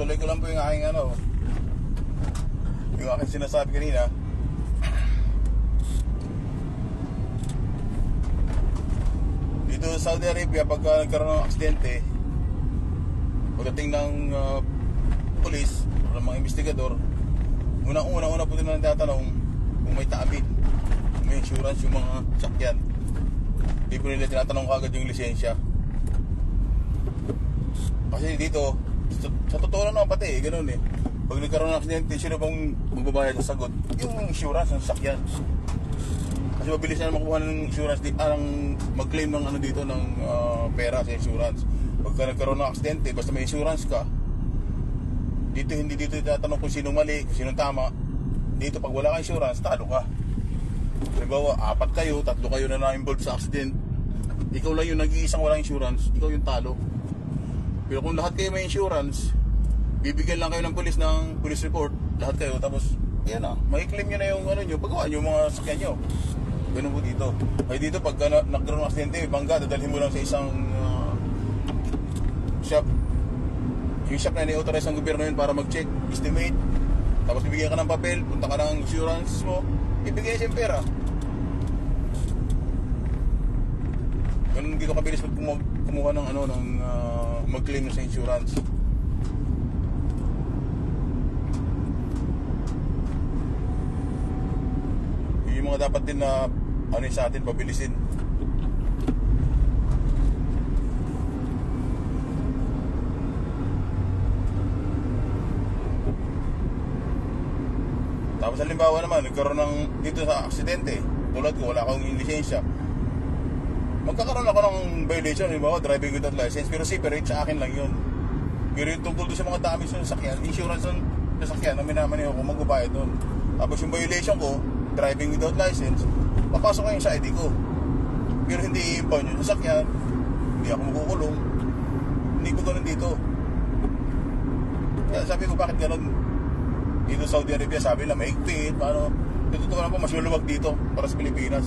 tutuloy ko lang po yung aking yung aking sinasabi kanina. Dito sa Saudi Arabia, pagka nagkaroon ng aksidente, pagdating ng polis o ng mga investigador, una po din na tatanong kung may taabit, kung may insurance yung mga sakyan. Hindi po nila tinatanong kagad yung lisensya. Kasi dito, sa totoo lang naman pati ganun pag nagkaroon ng aksidente, sino bang magbabayad sa sagot? Yung insurance ng sakyan. Kasi mabilis na makuha ng insurance mag-claim ng dito ng pera sa insurance. Pagka nagkaroon ng aksidente, basta may insurance ka, hindi dito tatanong kung sinong mali, kung sinong tama. Dito pag wala kang insurance, talo ka. Halimbawa, 4 kayo, 3 kayo na na-involved sa accident, ikaw lang yung nag-iisang walang insurance, ikaw yung talo. Pero kung lahat kayo may insurance, bibigyan lang kayo ng police report, lahat kayo, tapos yan may-claim nyo na yung nyo, paggawa nyo yung mga sakyan nyo. Ganun po dito. Ay dito pag nagkaroon ng aksidente, bangga, dadalhin mo lang sa isang shop. Yung shop na ni-authorize ng gobyerno yun para mag-check, estimate, tapos bibigyan ka ng papel, punta ka ng insurance mo, ibigay siya yung pera. Ganun dito kabilis kumuha ng mag-claim sa insurance. Yung mga dapat din na sa atin pabilisin. Tapos halimbawa naman, nagkaroon ng dito sa aksidente, tulad ko, wala akong lisensya, magkakaroon ako ng violation, halimbawa driving without license, pero separate sa akin lang yun. Pero yung tungkol doon sa mga damage ng sasakyan, insurance ng sasakyan, na minamani ako, magbabayad doon. Tapos yung violation ko, driving without license, papasok ko yung sa ID ko. Pero hindi i-impound yung sasakyan, hindi ako makukulong, hindi ko ganun dito. Kaya sabi ko, bakit ganun? Dito sa Saudi Arabia, sabi lang mahigpit, paano? Totoo lang po, mas luluwag dito para sa Pilipinas.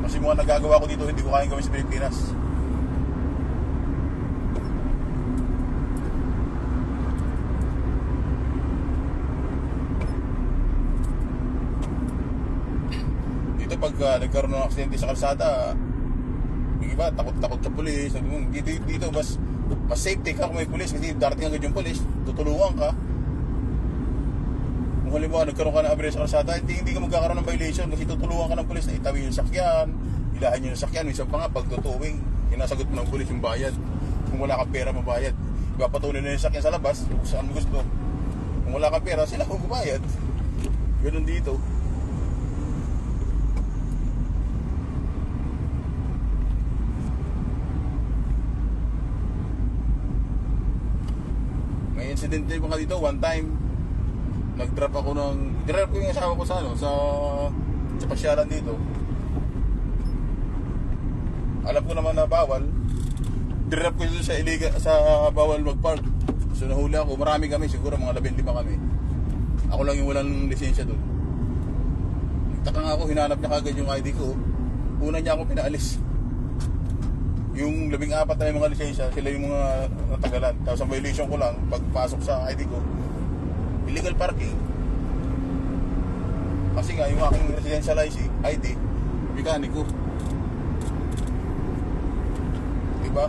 Kasi mga nagagawa ko dito, hindi ko kayang gawin sa Pilipinas. Dito pag nagkaroon ng aksidente sa kalsada, yung iba takot-takot sa pulis. Dito mas safety ka kung may pulis, kasi darating agad yung pulis, tutulungan ka. Kung halimbawa nagkaroon ka ng aberya sa kalsada, hindi ka magkakaroon ng violation kasi tutulungan ka ng pulis na itawi yung sakyan, ilahan yung sakyan. Minsan pa nga pag tutuwing, sinasagot mo ng pulis yung bayad. Kung wala kang pera, mabayad. Ipapatunay na yung sakyan sa labas kung saan mo gusto. Kung wala kang pera, sila magbayad. Ganun dito. May incident din mga dito, one time nag-drop ko yung asawa ko sa pasyalan dito. Alam ko naman na bawal. Drop ko dito sa bawal mag-park. So nahuli ako, marami kami, siguro mga 15 kami. Ako lang yung walang lisensya doon. Nagtaka nga ako, hinanap niya kagad yung ID ko. Una niya ako pinaalis. Yung 14 na yung mga lisensya, sila yung mga natagalan. Tapos ang violation ko lang, pagpasok sa ID ko, illegal parking. Kasi nga, yung aking residential ID, mekaniko. Diba?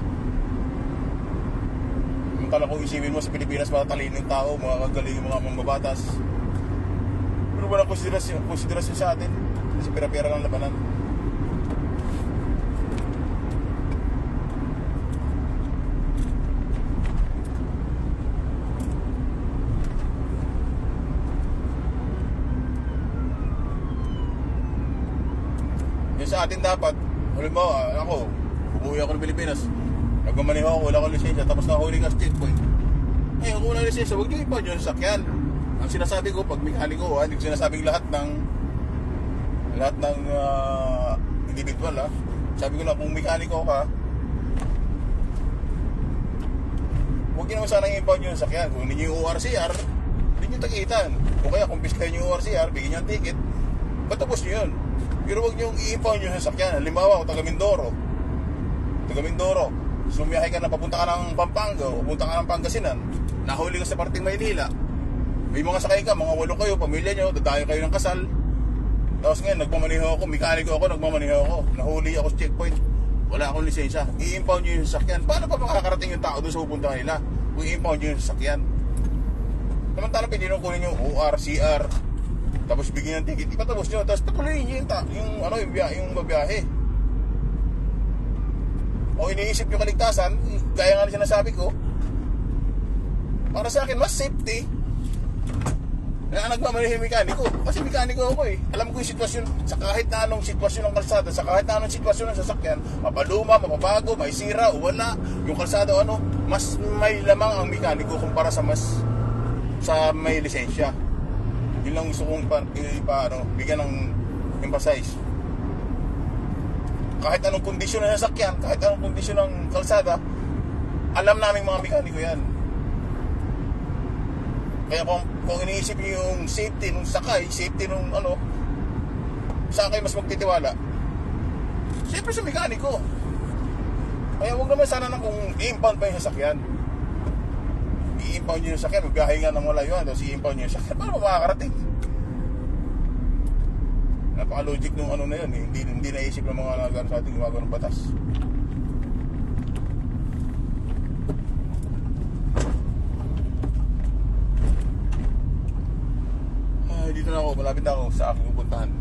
Yung kala ko isipin mo sa Pilipinas, matatalino yung tao, mga kagaling yung mga mambabatas. Pero walang konsiderasyon sa atin. Kasi pera-pera lang labanan. Sa atin dapat, halimbawa ako, umuwi ako ng Pilipinas, nagmamaneho ako, wala akong lisensya, tapos nakahuli ka sa checkpoint. Ngayon, kung wala lisensya, huwag nyo ipound yung sakyan. Ang sinasabi ko, pag mekaniko, hindi ko sinasabing lahat ng individual. Sabi ko lang, kung mekaniko ka, huwag nyo naman sanang i-impound yung sakyan. Kung hindi nyo yung ORCR, hindi nyo takitan. Kung kaya, kung piskahin nyo yung ORCR, bigyan nyo ang ticket, patapos nyo yun. Pero huwag nyo i-impound yung sasakyan. Halimbawa, taga Mindoro, sumiyahe ka na papunta ka ng Pampanga o pupunta ka ng Pangasinan, nahuli ka sa parting Maynila, may mga sakay ka, mga 8 kayo, pamilya nyo, dadayo kayo ng kasal. Tapos ngayon, nagmamaniho ako, mekaniko ako, nagmamaniho ako, nahuli ako sa checkpoint, wala akong lisensya, i-impound nyo yung sasakyan. Paano pa makakarating yung tao doon sa pupunta nila kung i-impound nyo yung sasakyan? Samantalang pwede nyo kunin yung OR, CR, tapos bigyan ng ticket, ipatapos nyo, tapos patuloyin nyo yung babiyahe. O iniisip yung kaligtasan, gaya nga na sinasabi ko, para sa akin, mas safety na nagmamanihin yung mekaniko. Kasi mekaniko ako eh. Alam ko yung sitwasyon, sa kahit na anong sitwasyon ng kalsada, sa kahit na anong sitwasyon ng sasakyan, mapaluma, mapabago, may sira o wala, yung kalsada o ano, mas may lamang ang mekaniko kumpara sa may lisensya. Yun lang gusto kong bigyan ng emphasize. Kahit anong kondisyon ng sasakyan, kahit anong kondisyon ng kalsada, alam namin mga mekaniko yan. Kaya kung iniisip niyo yung safety nung sakay, safety nung saan kayo mas magtitiwala? Siyempre sa mekaniko. Kaya huwag naman sana na kung i-impound pa yung sasakyan. I-impound nyo yung sasakyan, magbiyahe nga ng malayo, tapos i-impound nyo yung sasakyan, paano makakarating? Napaka-logic nung na yun eh. Hindi naisip ng mga nagano sa ating gumagawa ng batas. Dito na ako, malapit na ako sa aking pupuntahan.